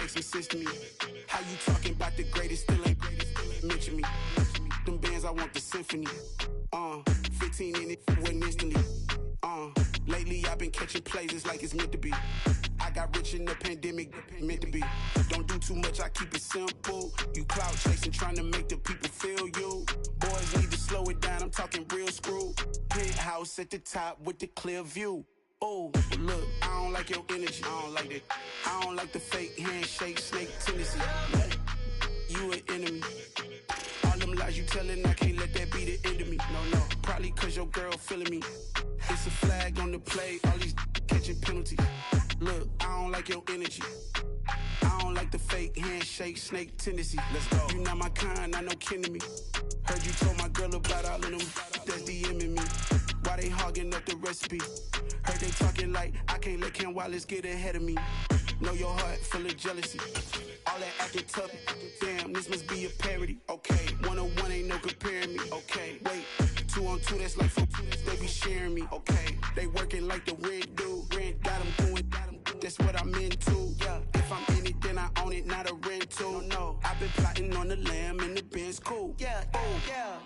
make some sense to me. How you talking about the greatest, still ain't mention me. Them bands, I want the symphony. 15 in it, went instantly. Lately I've been catching plays, it's like it's meant to be. I got rich in the pandemic, meant to be. Don't do too much, I keep it simple. You clout chasing, trying to make the people feel you. Boys need to slow it down, I'm talking real screw. Penthouse at the top with the clear view. Oh, look, I don't like your energy, I don't like that. I don't like the fake handshake, snake tendency. You an enemy. All them lies you telling, I can't let that be the end of me. No, probably cause your girl feeling me. It's a flag on the play, all these catching penalties. Look, I don't like your energy. I don't like the fake handshake, snake tendency. Let's go. You not my kind, I know kin to me. Heard you told my girl about all of them that's DMing me. Why they hogging up the recipe? Heard they talking like I can't let Ken Wallace get ahead of me. Know your heart full of jealousy. All that acting tough, damn, this must be a parody. Okay, 1-on-1 ain't no comparing me. Okay, wait, 2-on-2, that's like 4, they be sharing me. Okay, they working like the rent do. Rent got them doing, that's what I'm into. Yeah, if I'm in it, then I own it, not a rental. No, I've been plotting on the lamb and the Benz cool. Yeah, yeah.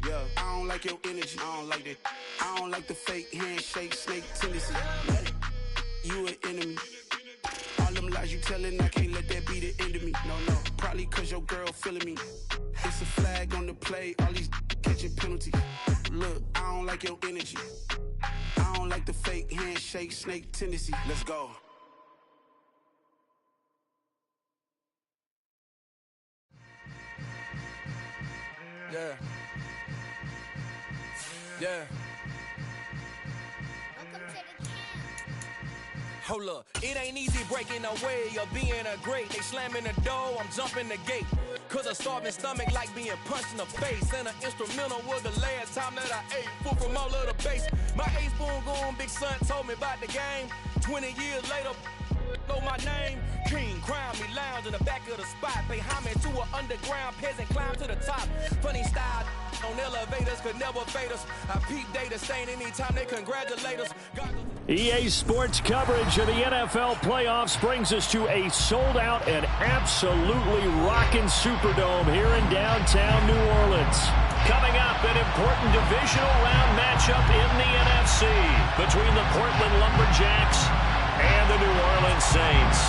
Yeah, I don't like your energy, I don't like that. I don't like the fake handshake, snake tendency. You an enemy. All them lies you telling, I can't let that be the end of me. No, probably cause your girl feeling me. It's a flag on the play, all these catching penalties. Look, I don't like your energy. I don't like the fake handshake, snake tendency. Let's go. Yeah. Yeah. Hold up, it ain't easy breaking away or being a great. They slamming the door, I'm jumping the gate. Cause a starving stomach like being punched in the face. And an instrumental was the last time that I ate food from all of the base. My A-spoon going, big son told me about the game. 20 years later, know my name. King, crown me, lounge in the back of the spot. Pay homage to an underground peasant, climb to the top. Funny style on elevators could never fade us. I peep data stain anytime they congratulate us. EA Sports coverage of the NFL playoffs brings us to a sold-out and absolutely rocking Superdome here in downtown New Orleans. Coming up, an important divisional round matchup in the NFC between the Portland Lumberjacks and the New Orleans Saints.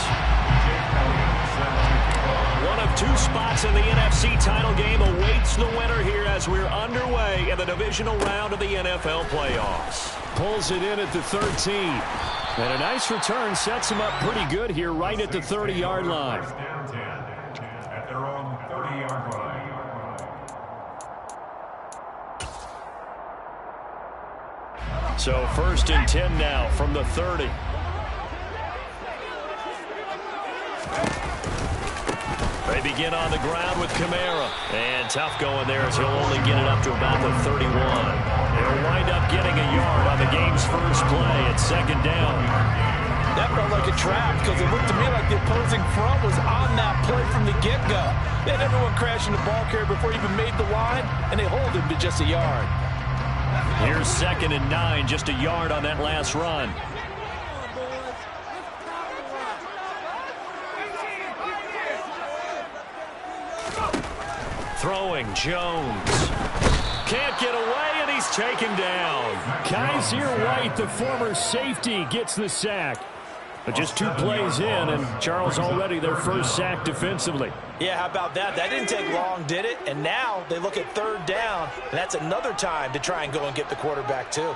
One of two spots in the NFC title game awaits the winner here as we're underway in the divisional round of the NFL playoffs. Pulls it in at the 13. And a nice return sets him up pretty good here right at the 30-yard line. At their own 30-yard line. So 1st and 10 now from the 30. They begin on the ground with Kamara. And tough going there as he'll only get it up to about the 31. They'll wind up getting a yard on the game's first play at 2nd down. That felt like a trap because it looked to me like the opposing front was on that play from the get-go. They had everyone crashing the ball carrier before he even made the line, and they hold him to just a yard. Here's 2nd and 9, just a yard on that last run. Throwing, Jones. Can't get away, and he's taken down. Kaiser White, the former safety, gets the sack. But just 2 plays in, and Charles already their first sack defensively. Yeah, how about that? That didn't take long, did it? And now they look at 3rd down, and that's another time to try and go and get the quarterback, too.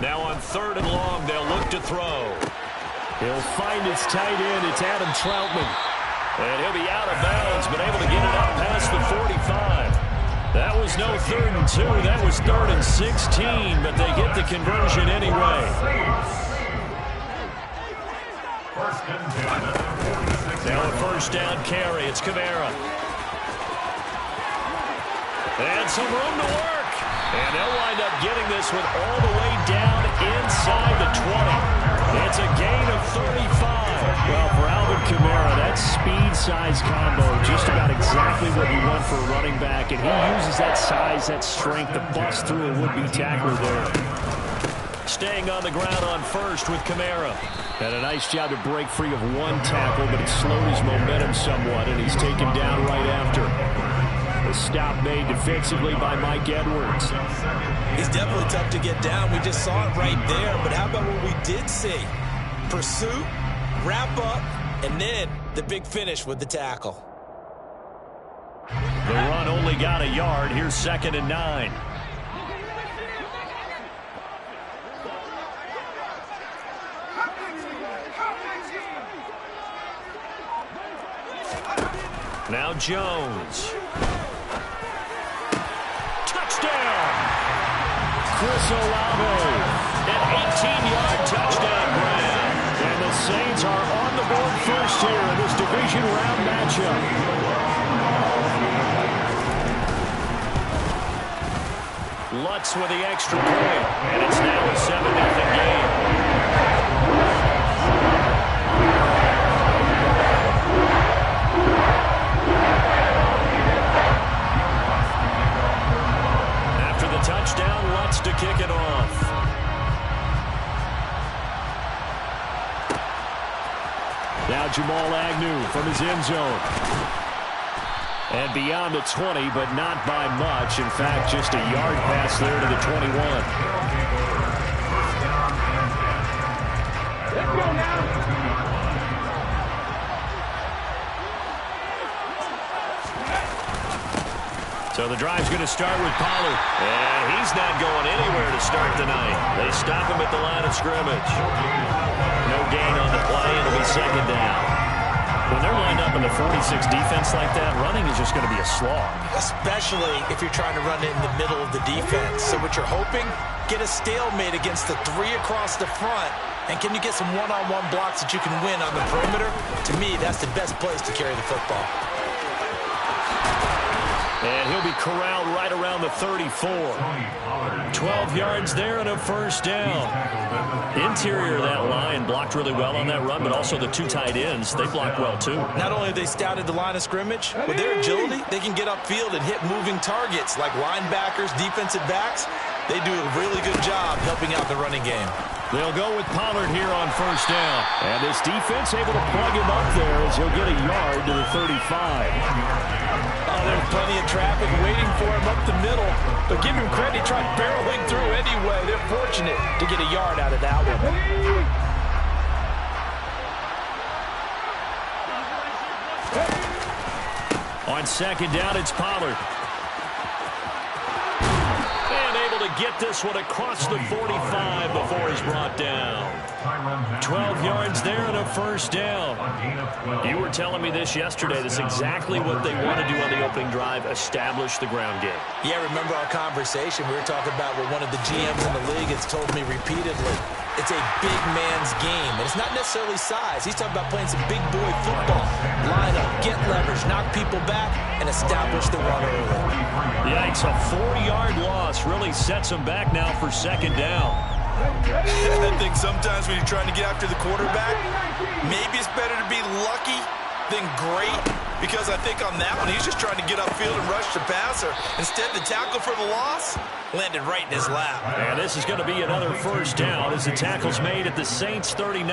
Now on 3rd and long, they'll look to throw. He'll find his tight end. It's Adam Troutman. And he'll be out of bounds, but able to get it out past the 45. That was no 3rd and 2. That was 3rd and 16, but they get the conversion anyway. Now a 1st down carry. It's Kamara. And some room to work. And they'll wind up getting this one all the way down inside the 20. It's a gain of 35. Well, for Alvin Kamara, that speed-size combo, just about exactly what you want for a running back. And he uses that size, that strength to bust through a would-be tackler there. Staying on the ground on first with Kamara. And a nice job to break free of one tackle, but it slowed his momentum somewhat, and he's taken down right after. The stop made defensively by Mike Edwards. He's definitely tough to get down. We just saw it right there, but how about what we did see? Pursuit, wrap up, and then the big finish with the tackle. The run only got a yard. Here's 2nd and 9. Now Jones. Touchdown! Chris Olave. An 18-yard touchdown grab. And the Saints are on the board first here in this division round matchup. Lutz with the extra point. And it's now a 7-0 game. Touchdown, Lutz to kick it off. Now Jamal Agnew from his end zone. And beyond the 20, but not by much. In fact, just a yard pass there to the 21. Let's go now. So the drive's going to start with Pollard. And he's not going anywhere to start the night. They stop him at the line of scrimmage. No gain on the play, and it'll be 2nd down. When they're lined up in the 46 defense like that, running is just going to be a slog. Especially if you're trying to run it in the middle of the defense. So what you're hoping, get a stalemate against the 3 across the front. And can you get some one-on-one blocks that you can win on the perimeter? To me, that's the best place to carry the football. And he'll be corralled right around the 34. 12 yards there and a 1st down. Interior of that line blocked really well on that run, but also the 2 tight ends, they blocked well too. Not only have they scouted the line of scrimmage, with their agility, they can get upfield and hit moving targets like linebackers, defensive backs. They do a really good job helping out the running game. They'll go with Pollard here on 1st down. And this defense able to plug him up there as he'll get a yard to the 35. There's plenty of traffic waiting for him up the middle. But give him credit, he tried barreling through anyway. They're fortunate to get a yard out of that one. On 2nd down, it's Pollard. And able to get this one across the 45 before he's brought down. 12 yards there and a 1st down. You were telling me this yesterday. This is exactly what they want to do on the opening drive, establish the ground game. Yeah, remember our conversation. We were talking about what one of the GMs in the league has told me repeatedly. It's a big man's game, and it's not necessarily size. He's talking about playing some big boy football. Line up, get leverage, knock people back, and establish the run early. Yikes, a 4-yard loss really sets him back now for 2nd down. I think sometimes when you're trying to get after the quarterback, maybe it's better to be lucky than great, because I think on that one, he's just trying to get upfield and rush the passer. Instead, the tackle for the loss landed right in his lap. And this is going to be another 1st down as the tackle's made at the Saints 39.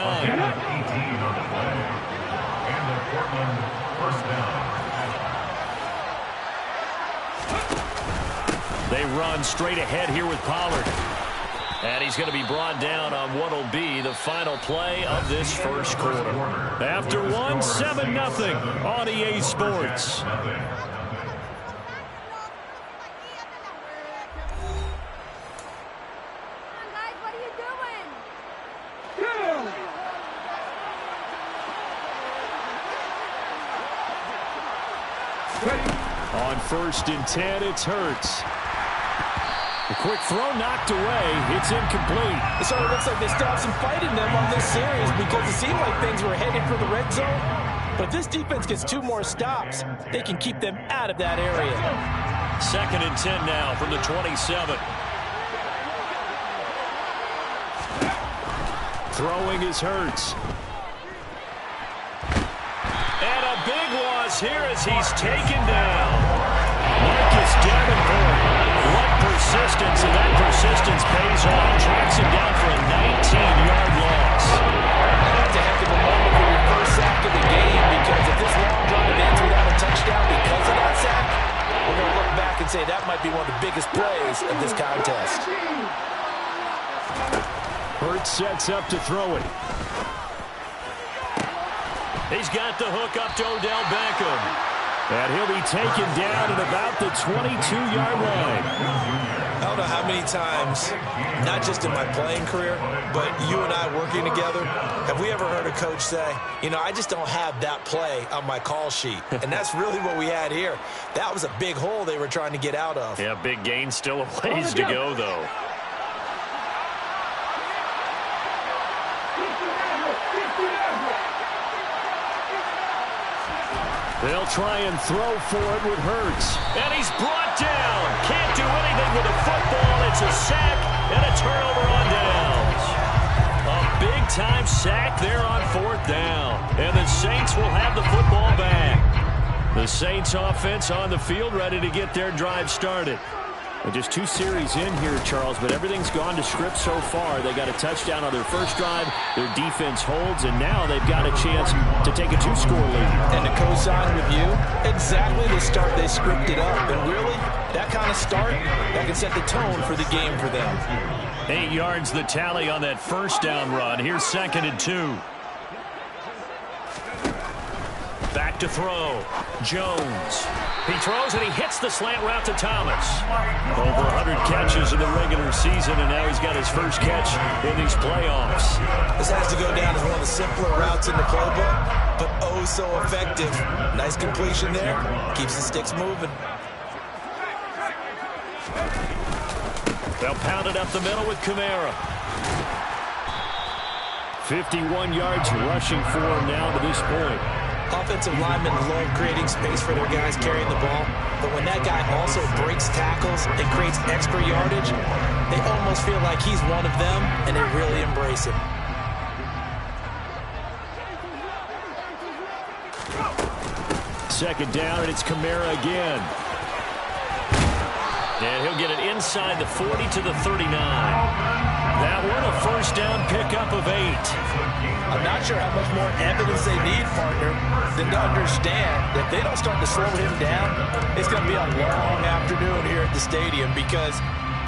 They run straight ahead here with Pollard. And he's going to be brought down on what will be the final play of this 1st quarter. After one, 7-0 on EA Sports. On 1st and 10, it's Hurts. A quick throw knocked away. It's incomplete. It sort of looks like they still have some fight in them on this series, because it seemed like things were headed for the red zone. But if this defense gets 2 more stops, they can keep them out of that area. 2nd and 10 now from the 27. Throwing is Hurts. And a big loss here as he's taken down. Marcus Davenport. What persistence, and that persistence pays off. Tracks him down for a 19-yard loss. That's a heck of a moment for your first sack of the game, because if this long drive ends without a touchdown because of that sack, we're going to look back and say that might be one of the biggest plays of this contest. Hurts sets up to throw it. He's got the hook up to Odell Beckham. And he'll be taken down at about the 22-yard line. I don't know how many times, not just in my playing career, but you and I working together, have we ever heard a coach say, you know, I just don't have that play on my call sheet. And that's really what we had here. That was a big hole they were trying to get out of. Yeah, big gain, still a ways to go, though. They'll try and throw for it with Hurts. And he's brought down. Can't do anything with a football. It's a sack and a turnover on downs. A big-time sack there on 4th down. And the Saints will have the football back. The Saints offense on the field, ready to get their drive started. And just 2 series in here, Charles, but everything's gone to script so far. They got a touchdown on their first drive. Their defense holds, and now they've got a chance to take a 2-score lead. And to co-sign with you, exactly the start they scripted up. And really, that kind of start, that can set the tone for the game for them. 8 yards the tally on that first down run. Here's 2nd and 2. Back to throw. Jones. He throws and he hits the slant route to Thomas. Over 100 catches in the regular season, and now he's got his first catch in these playoffs. This has to go down as one of the simpler routes in the playbook, but oh so effective. Nice completion there. Keeps the sticks moving. They'll pound it up the middle with Kamara. 51 yards rushing for him now to this point. Offensive linemen love creating space for their guys carrying the ball, but when that guy also breaks tackles and creates extra yardage, they almost feel like he's one of them, and they really embrace him. Second down, and it's Kamara again. And he'll get it inside the 40 to the 39. That one a first down pickup of 8. I'm not sure how much more evidence they need, partner, than to understand that if they don't start to slow him down, it's going to be a long afternoon here at the stadium, because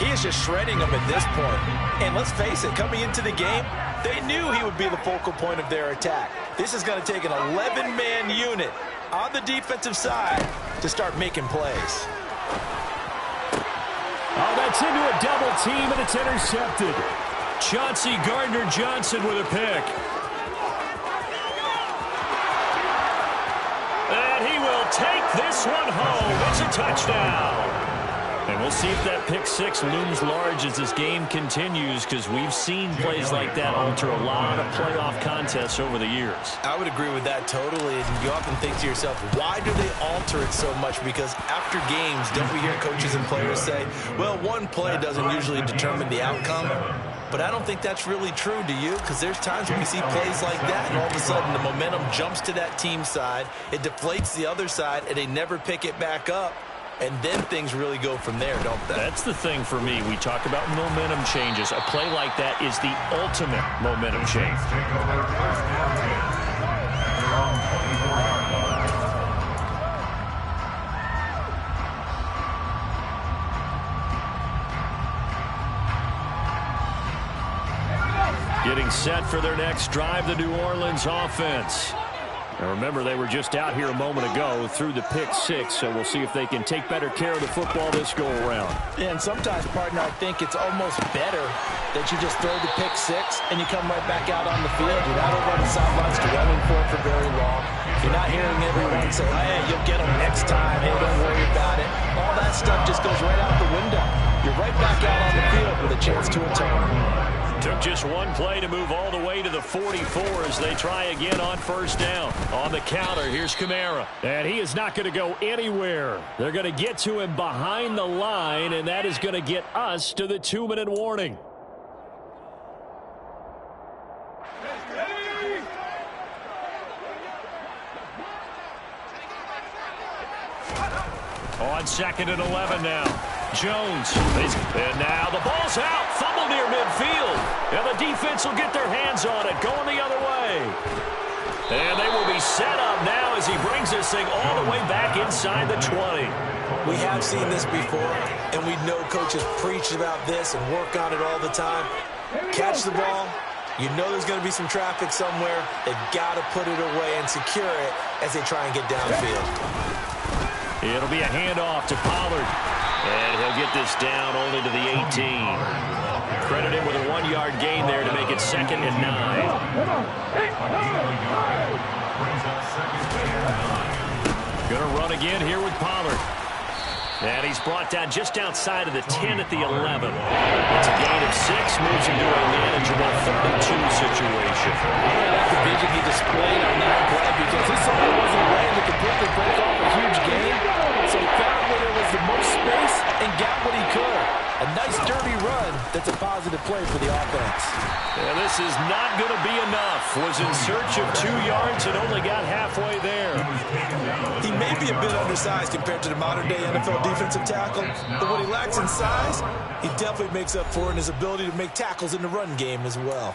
he is just shredding them at this point. And let's face it, coming into the game, they knew he would be the focal point of their attack. This is going to take an 11-man unit on the defensive side to start making plays. Oh, that's into a double team, and it's intercepted. Chauncey Gardner-Johnson with a pick. And he will take this one home. It's a touchdown. And we'll see if that pick 6 looms large as this game continues, because we've seen plays like that alter a lot of playoff contests over the years. I would agree with that totally, and you often think to yourself, why do they alter it so much? Because after games, don't we hear coaches and players say, well, one play doesn't usually determine the outcome? But I don't think that's really true, do you? Because there's times when we see plays like that, and all of a sudden the momentum jumps to that team side, it deflates the other side, and they never pick it back up. And then things really go from there, don't they? That's the thing for me. We talk about momentum changes. A play like that is the ultimate momentum change. Getting set for their next drive, the New Orleans offense. Now remember, they were just out here a moment ago through the pick 6, so we'll see if they can take better care of the football this go-around. And sometimes, partner, I think it's almost better that you just throw the pick 6 and you come right back out on the field. You're not over on the sidelines running for it for very long. You're not hearing everyone say, hey, you'll get them next time. Hey, don't worry about it. All that stuff just goes right out the window. You're right back out on the field with a chance to atone. Took just one play to move all the way to the 44 as they try again on first down. On the counter, here's Kamara. And he is not going to go anywhere. They're going to get to him behind the line, and that is going to get us to the 2-minute warning. On 2nd and 11 now. Jones. And now the ball's out. Fumble near midfield. And the defense will get their hands on it. Going the other way. And they will be set up now as he brings this thing all the way back inside the 20. We have seen this before, and we know coaches preach about this and work on it all the time. Catch the ball. You know there's going to be some traffic somewhere. They've got to put it away and secure it as they try and get downfield. It'll be a handoff to Pollard. And he'll get this down only to the 18. Credit him with a 1-yard gain there to make it 2nd and 9. Going to run again here with Pollard. And he's brought down just outside of the 10 at the 11. It's a gain of 6, moves him to a manageable 32 situation. I like the vision he displayed on that play because he saw there wasn't a way to completely break off a huge gain. So he found where there was the most space and got what he could. A nice dirty run that's a positive play for the offense. And this is not going to be enough. Was in search of 2 yards and only got halfway there. He may be a bit undersized compared to the modern-day NFL defensive tackle, but what he lacks in size, he definitely makes up for in his ability to make tackles in the run game as well.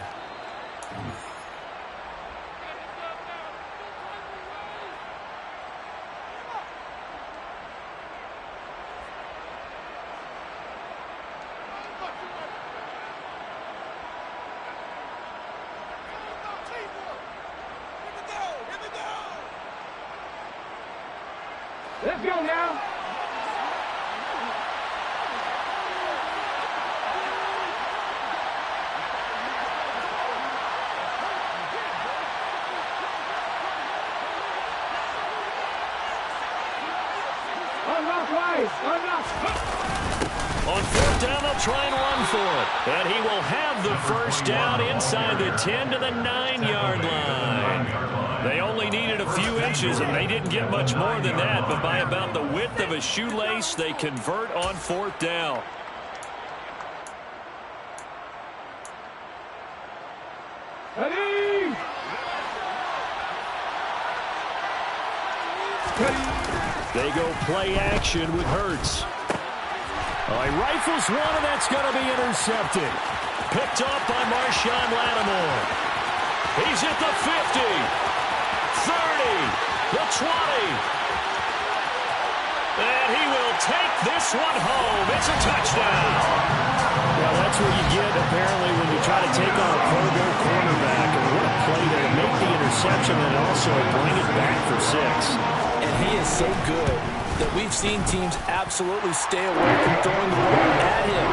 Let's go now. Unlock wise. Unlock. On 4th down, they'll try and run for it. And he will have the first down inside the 10 to the 9-yard line. They only needed a few inches, and they didn't get much more than that. But by about the width of a shoelace, they convert on 4th down. Ready. They go play action with Hurts. He rifles one, and that's going to be intercepted. Picked up by Marshawn Lattimore. He's at the 50, 30, the 20. And he will take this one home. It's a touchdown. Well, that's what you get, apparently, when you try to take on a Pro Bowl cornerback. And what a play there to make the interception and also bring it back for 6. And he is so good that we've seen teams absolutely stay away from throwing the ball at him.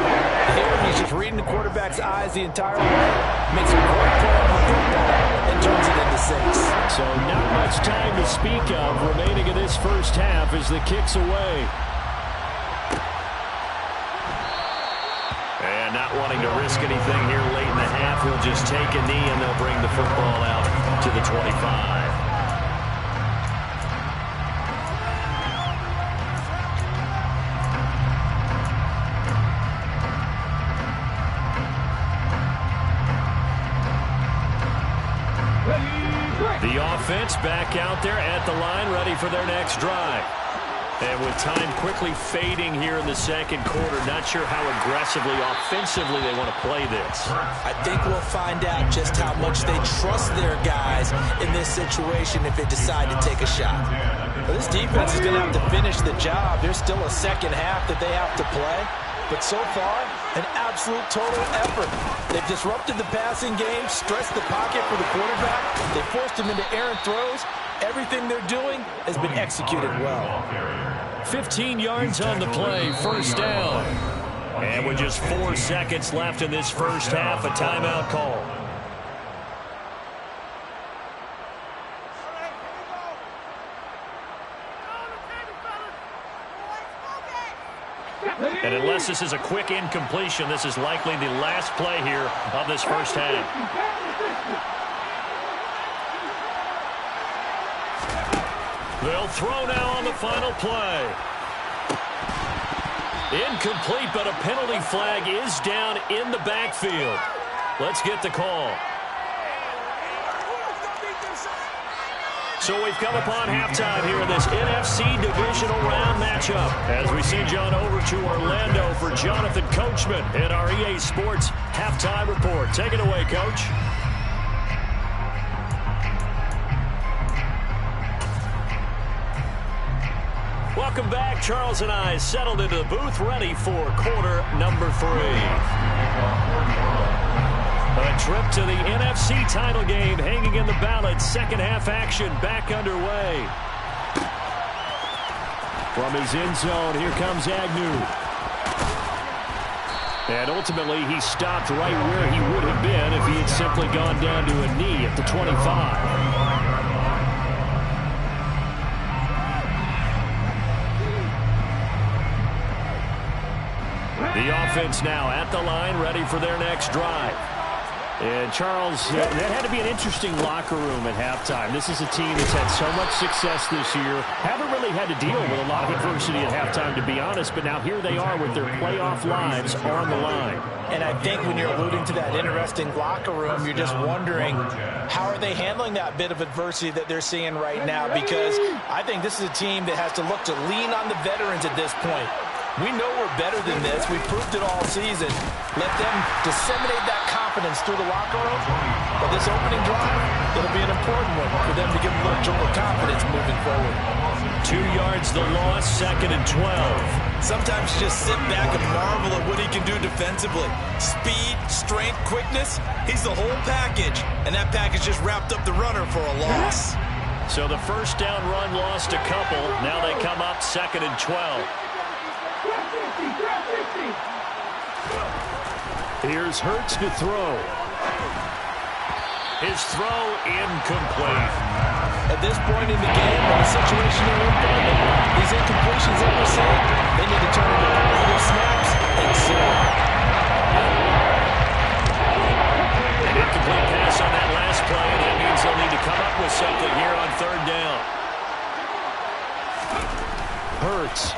Here, he's just reading the quarterback's eyes the entire way, makes a great play on the football, and turns it into 6. So not much time to speak of remaining in this first half as the kick's away. And not wanting to risk anything here late in the half, he'll just take a knee and they'll bring the football out to the 25. The offense back out there at the line, ready for their next drive. And with time quickly fading here in the second quarter, not sure how aggressively, offensively they want to play this. I think we'll find out just how much they trust their guys in this situation if they decide to take a shot. Well, this defense is going to have to finish the job. There's still a second half that they have to play. But so far, an absolute total effort. They've disrupted the passing game, stressed the pocket for the quarterback. They forced him into errant throws. Everything they're doing has been executed well. 15 yards on the play, first down. And with just 4 seconds left in this first half, a timeout call. And unless this is a quick incompletion, this is likely the last play here of this first half. They'll throw now on the final play. Incomplete, but a penalty flag is down in the backfield. Let's get the call. So we've come upon halftime here in this NFC Divisional Round matchup as we send you on over to Orlando for Jonathan Coachman in our EA Sports Halftime Report. Take it away, Coach. Welcome back. Charles and I settled into the booth, ready for quarter number 3. A trip to the NFC title game hanging in the balance. Second half action back underway. From his end zone, here comes Agnew. And ultimately, he stopped right where he would have been if he had simply gone down to a knee at the 25. The offense now at the line, ready for their next drive. And Charles, that had to be an interesting locker room at halftime. This is a team that's had so much success this year. Haven't really had to deal with a lot of adversity at halftime, to be honest. But now here they are with their playoff lives on the line. And I think when you're alluding to that interesting locker room, you're just wondering, how are they handling that bit of adversity that they're seeing right now? Because I think this is a team that has to look to lean on the veterans at this point. We know we're better than this. We proved it all season. Let them disseminate that confidence through the locker room. But this opening drive, it'll be an important one for them to give them a little jolt of confidence moving forward. 2 yards the loss, 2nd and 12. Sometimes you just sit back and marvel at what he can do defensively. Speed, strength, quickness, he's the whole package. And that package just wrapped up the runner for a loss. So the first down run lost a couple. Now they come up 2nd and 12. Here's Hurts to throw. His throw incomplete. At this point in the game, in the situation they're in, these incompletions that we're seeing, they need to turn into completed snaps and soon. An incomplete pass on that last play, and that means they'll need to come up with something here on 3rd down. Hurts.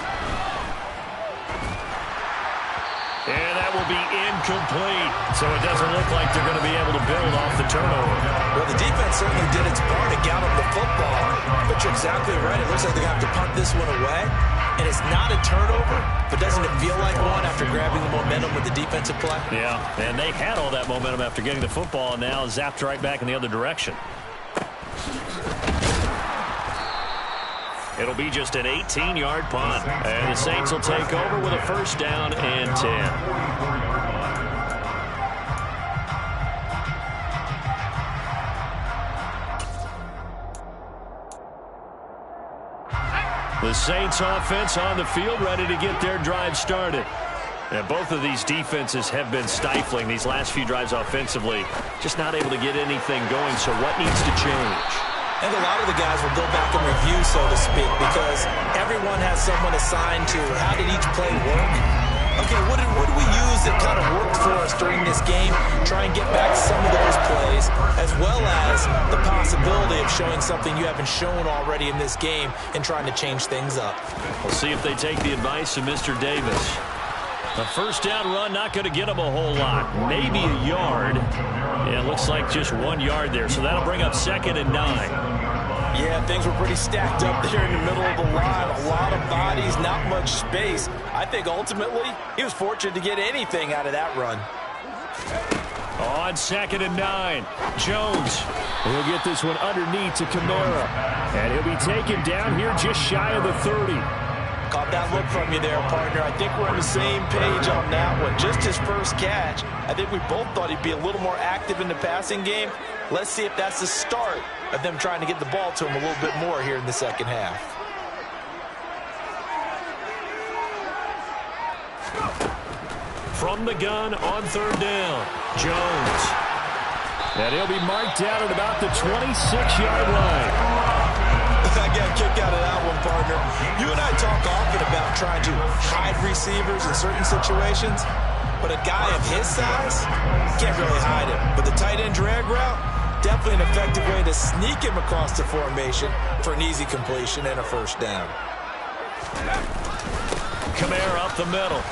And that will be incomplete. So it doesn't look like they're going to be able to build off the turnover. Well, the defense certainly did its part to gallop the football. But you're exactly right. It looks like they're going to have to punt this one away. And it's not a turnover, but doesn't it feel like one after grabbing the momentum with the defensive play? Yeah, and they had all that momentum after getting the football, and now zapped right back in the other direction. It'll be just an 18-yard punt. And the Saints will take over with a 1st down and 10. The Saints offense on the field, ready to get their drive started. And both of these defenses have been stifling these last few drives offensively. Just not able to get anything going, so what needs to change? And a lot of the guys will go back and review, so to speak, because everyone has someone assigned to how did each play work. Okay, what did we use that kind of worked for us during this game? Try and get back some of those plays, as well as the possibility of showing something you haven't shown already in this game and trying to change things up. We'll see if they take the advice of Mr. Davis. A 1st down run, not going to get them a whole lot. Maybe a yard. Yeah, it looks like just 1 yard there. So that'll bring up 2nd and 9. Yeah, things were pretty stacked up there in the middle of the line. A lot of bodies, not much space. I think ultimately he was fortunate to get anything out of that run. On 2nd and 9, Jones will get this one underneath to Kamara. And he'll be taken down here just shy of the 30. Caught that look from you there, partner. I think we're on the same page on that one. Just his first catch. I think we both thought he'd be a little more active in the passing game. Let's see if that's the start of them trying to get the ball to him a little bit more here in the second half. From the gun on 3rd down, Jones. And he'll be marked down at about the 26-yard line. I got a kick out of that one, partner. You and I talk often about trying to hide wide receivers in certain situations, but a guy of his size can't really hide him. But the tight end drag route, definitely an effective way to sneak him across the formation for an easy completion and a first down. Kamara up the middle.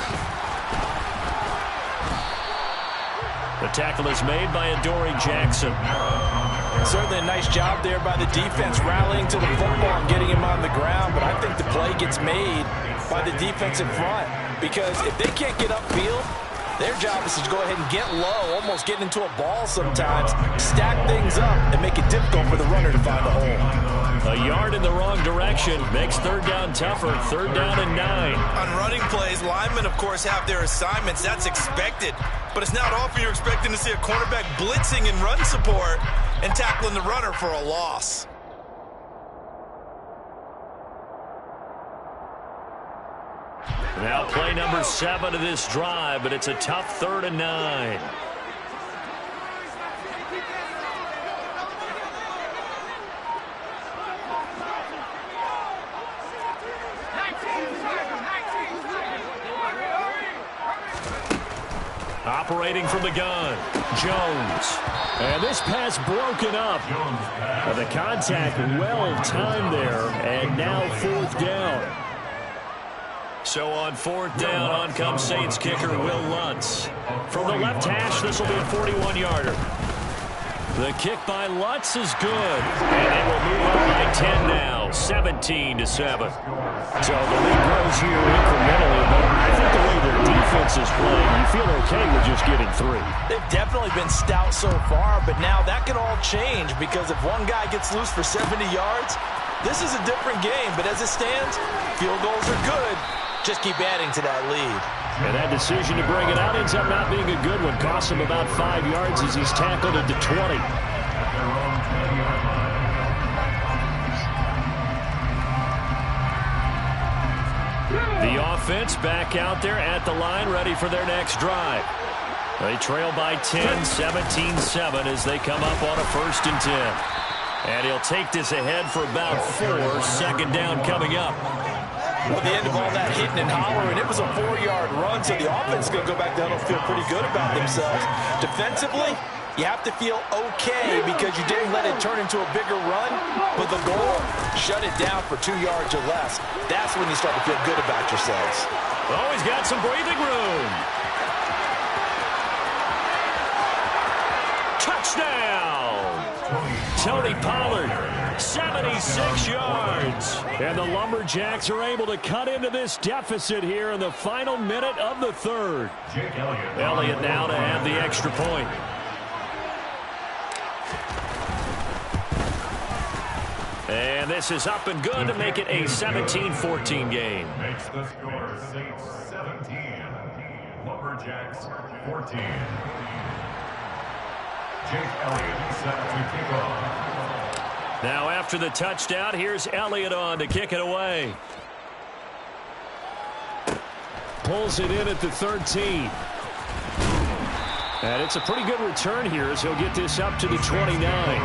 The tackle is made by Adoree Jackson. Certainly a nice job there by the defense rallying to the football and getting him on the ground, but I think the play gets made by the defensive front because if they can't get upfield, their job is to go ahead and get low, almost get into a ball sometimes, stack things up, and make it difficult for the runner to find a hole. A yard in the wrong direction makes third down tougher. Third down and 9. On running plays, linemen, of course, have their assignments. That's expected. But it's not often you're expecting to see a cornerback blitzing in run support and tackling the runner for a loss. Now play number 7 of this drive, but it's a tough 3rd and 9. Operating from the gun, Jones. And this pass broken up. The contact well timed there, and now 4th down. So on 4th down, on comes Saints kicker Will Lutz. From the left hash, this will be a 41-yarder. The kick by Lutz is good. And they will move up by 10 now, 17-7. So the lead grows here incrementally, but I think the way their defense is playing, you feel okay with just getting 3. They've definitely been stout so far, but now that could all change because if one guy gets loose for 70 yards, this is a different game. But as it stands, field goals are good. Just keep adding to that lead. And that decision to bring it out ends up not being a good one. Costs him about 5 yards as he's tackled at the 20. The offense back out there at the line, ready for their next drive. They trail by 10, 17-7 as they come up on a 1st and 10. And he'll take this ahead for about 4. 2nd down coming up. Well, the end of all that hitting and hollering, it was a 4-yard run, so the offense is going to go back down and feel pretty good about themselves. Defensively, you have to feel okay because you didn't let it turn into a bigger run, but the goal, shut it down for 2 yards or less. That's when you start to feel good about yourselves. Oh, he's got some breathing room. Touchdown! Tony Pollard, 76 yards. And the Lumberjacks are able to cut into this deficit here in the final minute of the 3rd. Elliott now to have the extra point. And this is up and good to make it a 17-14 game. Makes the score Saints 17, Lumberjacks 14. Jake Elliott set to kick off. Now after the touchdown, here's Elliott on to kick it away. Pulls it in at the 13. And it's a pretty good return here as he'll get this up to the 29.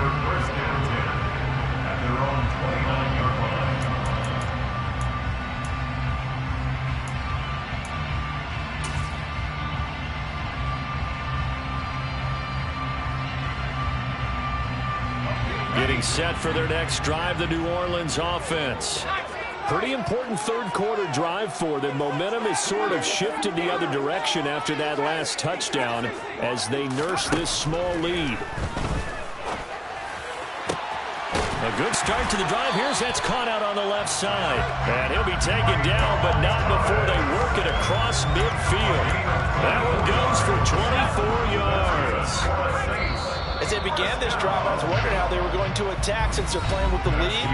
Getting set for their next drive, the New Orleans offense. Pretty important 3rd quarter drive for them. Momentum has sort of shifted the other direction after that last touchdown as they nurse this small lead. A good start to the drive. Here's that's caught out on the left side. And he'll be taken down, but not before they work it across midfield. That one goes for 24 yards. As they began this drive, I was wondering how they were going to attack since they're playing with the lead.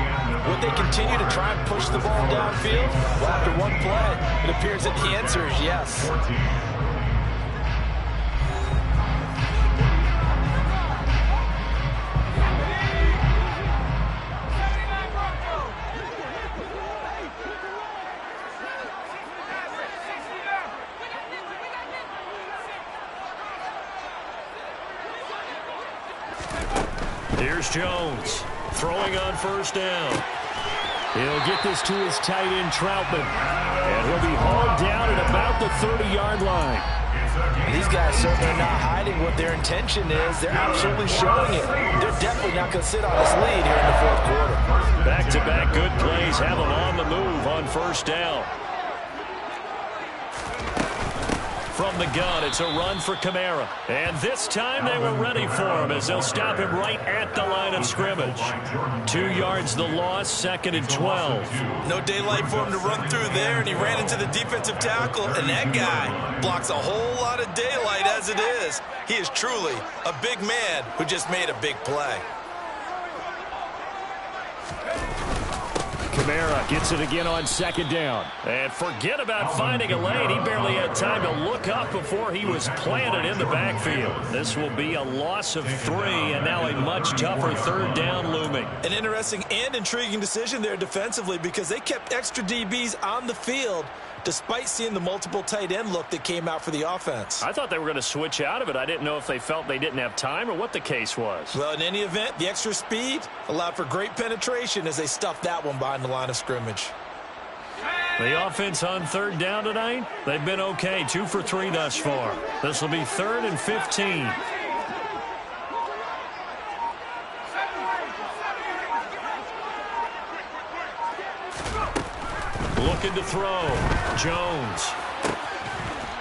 Would they continue to try and push the ball downfield? Well, after one play, it appears that the answer is yes. Here's Jones throwing on 1st down. He'll get this to his tight end, Troutman. And he'll be hauled down at about the 30-yard line. These guys certainly are not hiding what their intention is. They're absolutely showing it. They're definitely not going to sit on this lead here in the fourth quarter. Back-to-back good plays have them on the move on first down. From the gun, it's a run for Kamara. And this time they were ready for him as they'll stop him right at the line of scrimmage. 2 yards the loss, 2nd and 12. No daylight for him to run through there, and he ran into the defensive tackle, and that guy blocks a whole lot of daylight as it is. He is truly a big man who just made a big play. Kamara gets it again on 2nd down. And forget about finding a lane. He barely had time to look up before he was planted in the backfield. This will be a loss of 3, and now a much tougher 3rd down looming. An interesting and intriguing decision there defensively because they kept extra DBs on the field despite seeing the multiple tight end look that came out for the offense. I thought they were going to switch out of it. I didn't know if they felt they didn't have time or what the case was. Well, in any event, the extra speed allowed for great penetration as they stuffed that one behind the line of scrimmage. The offense on 3rd down tonight, they've been okay. 2 for 3 thus far. This will be 3rd and 15. Looking to throw. Jones.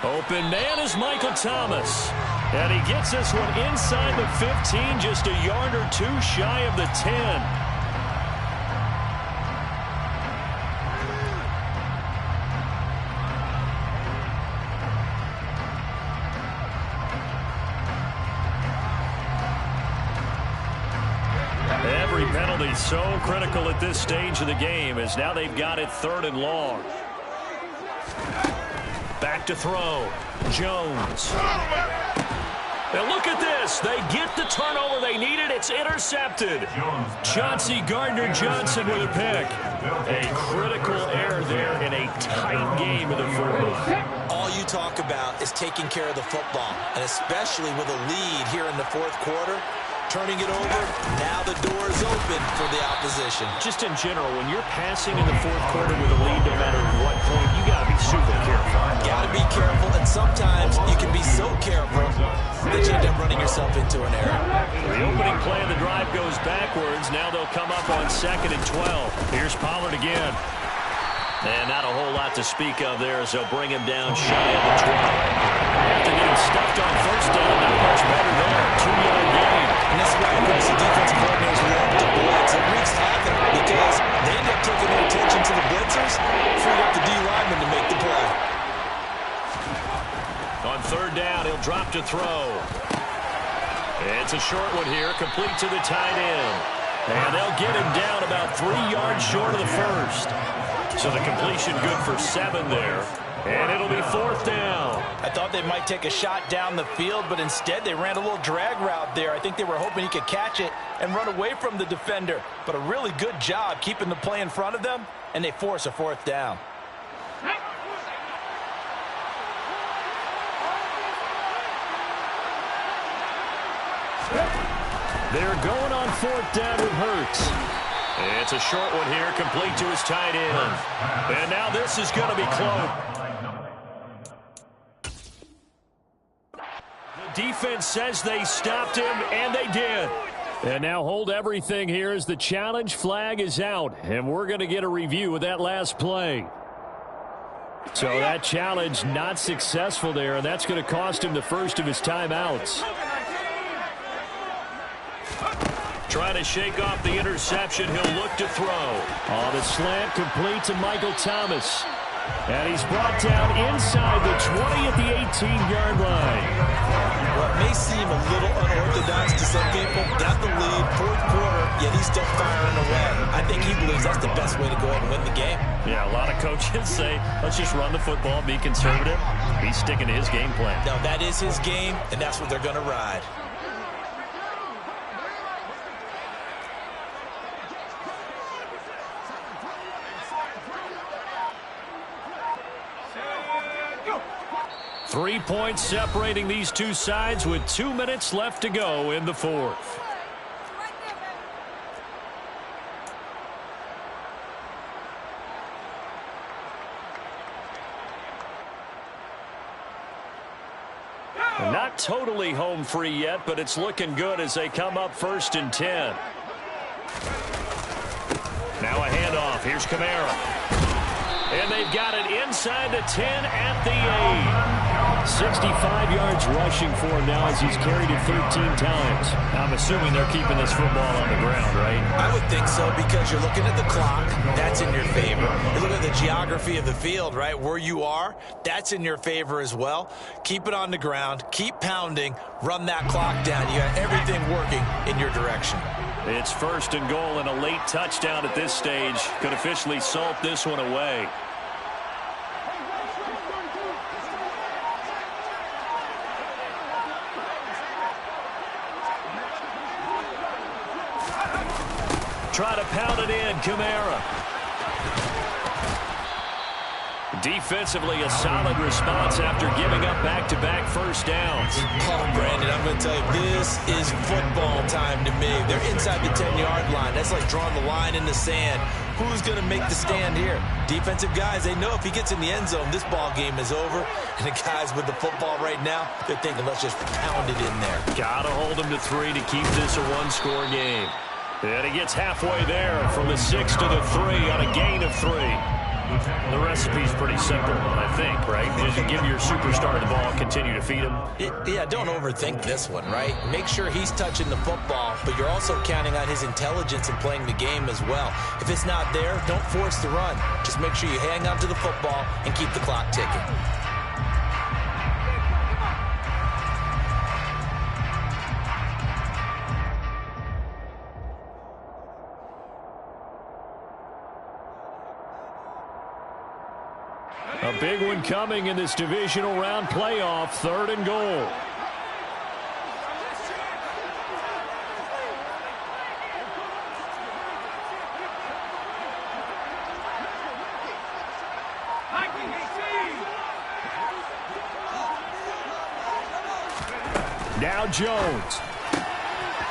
Open man is Michael Thomas. And he gets this one inside the 15, just a yard or 2 shy of the 10. Every penalty so critical at this stage of the game as now they've got it 3rd and long. Back to throw. Jones. And look at this. They get the turnover they needed. It's intercepted. Chauncey Gardner-Johnson with a pick. A critical error there in a tight game in the 4th. All you talk about is taking care of the football, and especially with a lead here in the 4th quarter. Turning it over, now the door is open for the opposition. Just in general, when you're passing in the 4th quarter with a lead, no matter what point, you got to be super careful. Got to be careful, and sometimes you can be so careful that you end up running yourself into an error. The opening play of the drive goes backwards. Now they'll come up on 2nd and 12. Here's Pollard again. And not a whole lot to speak of there as they'll bring him down shy of the 12. After getting stuffed on 1st down, not much better there. 2-yard gain. And this is why aggressive defensive coordinators love to blitz. It wreaks havoc because they end up taking their attention to the blitzers, freed up the D lineman to make the play. On 3rd down, he'll drop to throw. It's a short one here, complete to the tight end. And they'll get him down about 3 yards short of the 1st. So the completion good for 7 there. And it'll be 4th down. I thought they might take a shot down the field, but instead they ran a little drag route there. I think they were hoping he could catch it and run away from the defender. But a really good job keeping the play in front of them, and they force a 4th down. They're going on 4th down with Hurts. It's a short one here, complete to his tight end. And now this is going to be close. The defense says they stopped him, and they did. And now hold everything here as the challenge flag is out. And we're going to get a review of that last play. So that challenge not successful there, and that's going to cost him the first of his timeouts. Trying to shake off the interception. He'll look to throw. On the slant, complete to Michael Thomas. And he's brought down inside the 20 at the 18-yard line. Well, it may seem a little unorthodox to some people. Got the lead, 4th quarter, yet he's still firing away. I think he believes that's the best way to go ahead and win the game. Yeah, a lot of coaches say, let's just run the football, be conservative. He's sticking to his game plan. No, that is his game, and that's what they're going to ride. Three points separating these two sides with 2 minutes left to go in the 4th. Not totally home free yet, but it's looking good as they come up 1st and 10. Now a handoff. Here's Kamara. And they've got it inside the 10 at the 8. 65 yards rushing for him now as he's carried it 13 times. I'm assuming they're keeping this football on the ground, right? I would think so, because you're looking at the clock. That's in your favor. You look at the geography of the field, right? Where you are, that's in your favor as well. Keep it on the ground. Keep pounding. Run that clock down. You got everything working in your direction. It's 1st and goal and a late touchdown at this stage. Could officially salt this one away. Try to pound it in, Kamara. Defensively, a solid response after giving up back-to-back first downs. Oh, Brandon, I'm going to tell you, this is football time to me. They're inside the 10-yard line. That's like drawing the line in the sand. Who's going to make the stand here? Defensive guys, they know if he gets in the end zone, this ball game is over. And the guys with the football right now, they're thinking, let's just pound it in there. Got to hold him to 3 to keep this a one-score game. And he gets halfway there from the 6 to the 3 on a gain of 3. The recipe's pretty simple, I think, right? Just give your superstar the ball, continue to feed him. Yeah, don't overthink this one, right? Make sure he's touching the football, but you're also counting on his intelligence in playing the game as well. If it's not there, don't force the run. Just make sure you hang on to the football and keep the clock ticking. A big one coming in this divisional round playoff, 3rd and goal. Now Jones.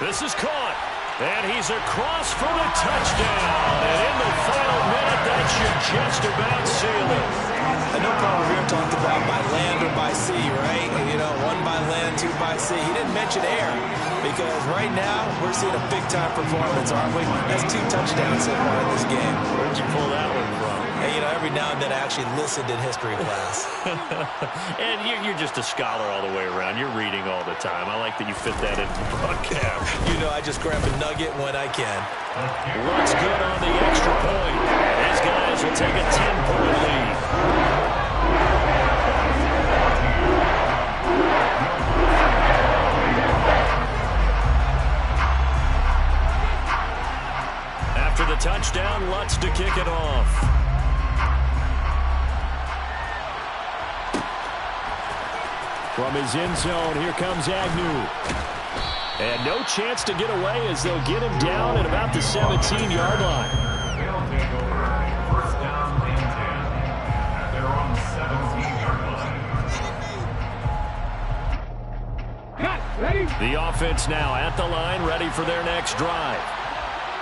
This is caught. And he's across for the touchdown. And in the final minute, that should just about seal it. I know Paul Revere talked about by land or by sea, right? You know, 1 by land, 2 by sea. He didn't mention air, because right now we're seeing a big-time performance, aren't we? That's 2 touchdowns so far in this game. Where'd you pull that one from? And, you know, every now and then I actually listened in history class. And you're just a scholar all the way around. You're reading all the time. I like that you fit that into the broadcast. You know, I just grab a nugget when I can. Looks good on the extra point. These guys will take a 10-point lead. After the touchdown, Lutz to kick it off. From his end zone, here comes Agnew. And no chance to get away as they'll get him down at about the 17-yard line. They'll take over 1st down and 10 at their own 17-yard line. Cut, ready? The offense now at the line, ready for their next drive.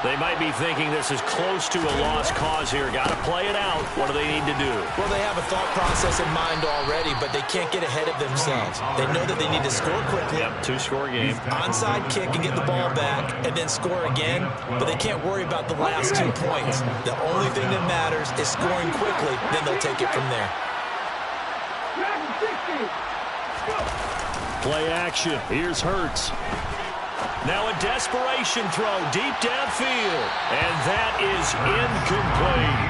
They might be thinking this is close to a lost cause here. Got to play it out. What do they need to do? Well, they have a thought process in mind already, but they can't get ahead of themselves. They know that they need to score quickly. Yep, 2-score game. Onside kick and get the ball back and then score again, but they can't worry about the last 2 points. The only thing that matters is scoring quickly, then they'll take it from there. Play action. Here's Hurts. Now a desperation throw deep downfield. And that is incomplete.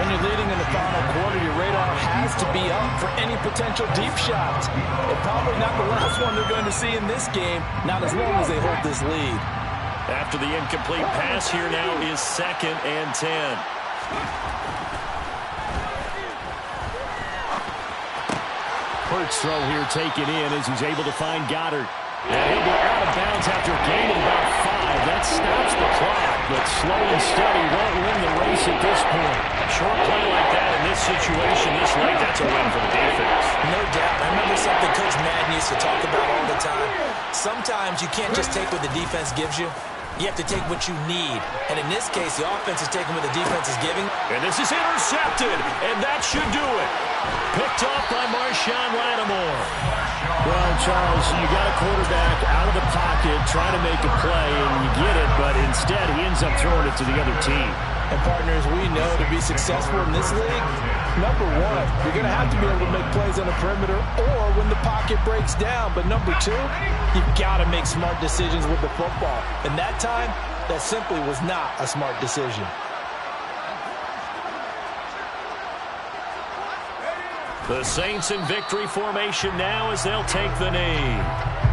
When you're leading in the final quarter, your radar has to be up for any potential deep shots. And probably not the last one they're going to see in this game, not as long as they hold this lead. After the incomplete pass, here now is 2nd and 10. Hurts throw here taken in as he's able to find Goddard. And he'll be out of bounds after gaining about 5. That stops the clock, but slow and steady won't win the race at this point. Short play like that in this situation, this late, that's a win for the defense. No doubt. I remember something Coach Madden used to talk about all the time. Sometimes you can't just take what the defense gives you. You have to take what you need. And in this case, the offense is taking what the defense is giving. And this is intercepted, and that should do it. Picked off by Marshawn Lattimore. Well, Charles, you got a quarterback out of the pocket trying to make a play, and you get it, but instead he ends up throwing it to the other team. And partners, we know to be successful in this league, number one, you're going to have to be able to make plays on the perimeter or when the pocket breaks down. But number two, you've got to make smart decisions with the football. And that time, that simply was not a smart decision. The Saints in victory formation now as they'll take the knee.